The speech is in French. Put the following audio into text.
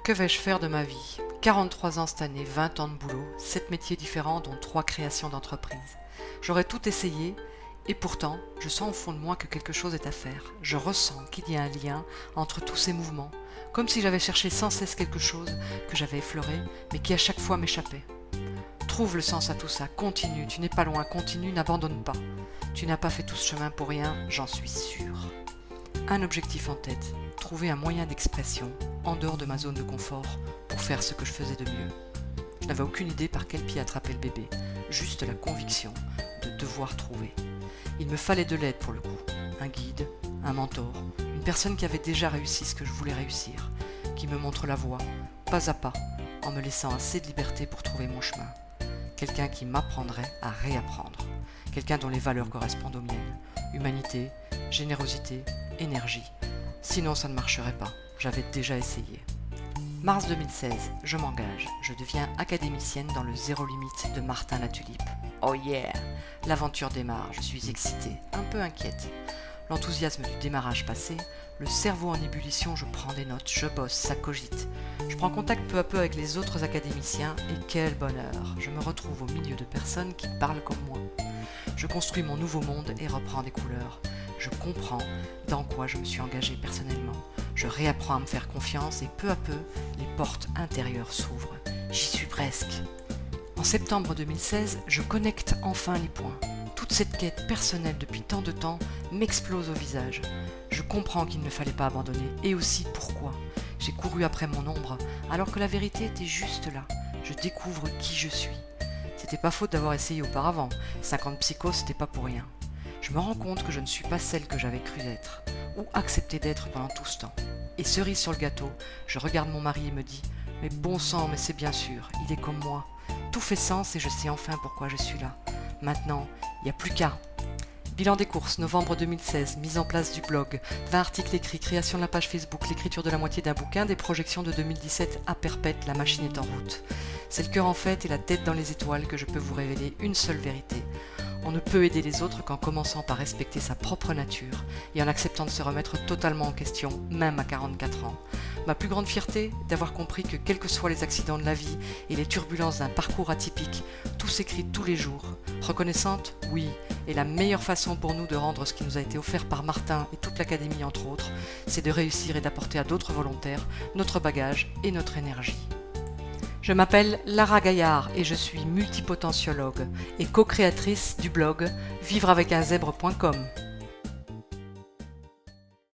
Que vais-je faire de ma vie? 43 ans cette année, 20 ans de boulot, 7 métiers différents dont 3 créations d'entreprise. J'aurais tout essayé et pourtant, je sens au fond de moi que quelque chose est à faire. Je ressens qu'il y a un lien entre tous ces mouvements, comme si j'avais cherché sans cesse quelque chose que j'avais effleuré, mais qui à chaque fois m'échappait. Trouve le sens à tout ça, continue, tu n'es pas loin, continue, n'abandonne pas. Tu n'as pas fait tout ce chemin pour rien, j'en suis sûre. Un objectif en tête, trouver un moyen d'expression en dehors de ma zone de confort pour faire ce que je faisais de mieux. Je n'avais aucune idée par quel pied attraper le bébé, juste la conviction de devoir trouver. Il me fallait de l'aide pour le coup, un guide, un mentor, une personne qui avait déjà réussi ce que je voulais réussir, qui me montre la voie, pas à pas, en me laissant assez de liberté pour trouver mon chemin. Quelqu'un qui m'apprendrait à réapprendre, quelqu'un dont les valeurs correspondent aux miennes, humanité, générosité, énergie. Sinon ça ne marcherait pas, j'avais déjà essayé. Mars 2016, je m'engage, je deviens académicienne dans le Zéro Limite de Martin Latulippe. Oh yeah! L'aventure démarre, je suis excitée, un peu inquiète. L'enthousiasme du démarrage passé, le cerveau en ébullition, je prends des notes, je bosse, ça cogite. Je prends contact peu à peu avec les autres académiciens et quel bonheur! Je me retrouve au milieu de personnes qui parlent comme moi. Je construis mon nouveau monde et reprends des couleurs. Je comprends dans quoi je me suis engagée personnellement. Je réapprends à me faire confiance et peu à peu, les portes intérieures s'ouvrent. J'y suis presque. En septembre 2016, je connecte enfin les points. Toute cette quête personnelle depuis tant de temps m'explose au visage. Je comprends qu'il ne fallait pas abandonner et aussi pourquoi. J'ai couru après mon ombre alors que la vérité était juste là. Je découvre qui je suis. C'était pas faute d'avoir essayé auparavant. 50 psychos, c'était pas pour rien. Je me rends compte que je ne suis pas celle que j'avais cru être, ou accepté d'être pendant tout ce temps. Et cerise sur le gâteau, je regarde mon mari et me dis « Mais bon sang, mais c'est bien sûr, il est comme moi. Tout fait sens et je sais enfin pourquoi je suis là. Maintenant, il n'y a plus qu'à. » Bilan des courses, novembre 2016, mise en place du blog, 20 articles écrits, création de la page Facebook, l'écriture de la moitié d'un bouquin, des projections de 2017 à perpète, la machine est en route. C'est le cœur en fête et la tête dans les étoiles que je peux vous révéler une seule vérité. On ne peut aider les autres qu'en commençant par respecter sa propre nature et en acceptant de se remettre totalement en question, même à 44 ans. Ma plus grande fierté, d'avoir compris que quels que soient les accidents de la vie et les turbulences d'un parcours atypique, tout s'écrit tous les jours. Reconnaissante, oui, et la meilleure façon pour nous de rendre ce qui nous a été offert par Martin et toute l'Académie entre autres, c'est de réussir et d'apporter à d'autres volontaires notre bagage et notre énergie. Je m'appelle Lara Gaillard et je suis multipotentiologue et co-créatrice du blog vivreavecunzèbre.com.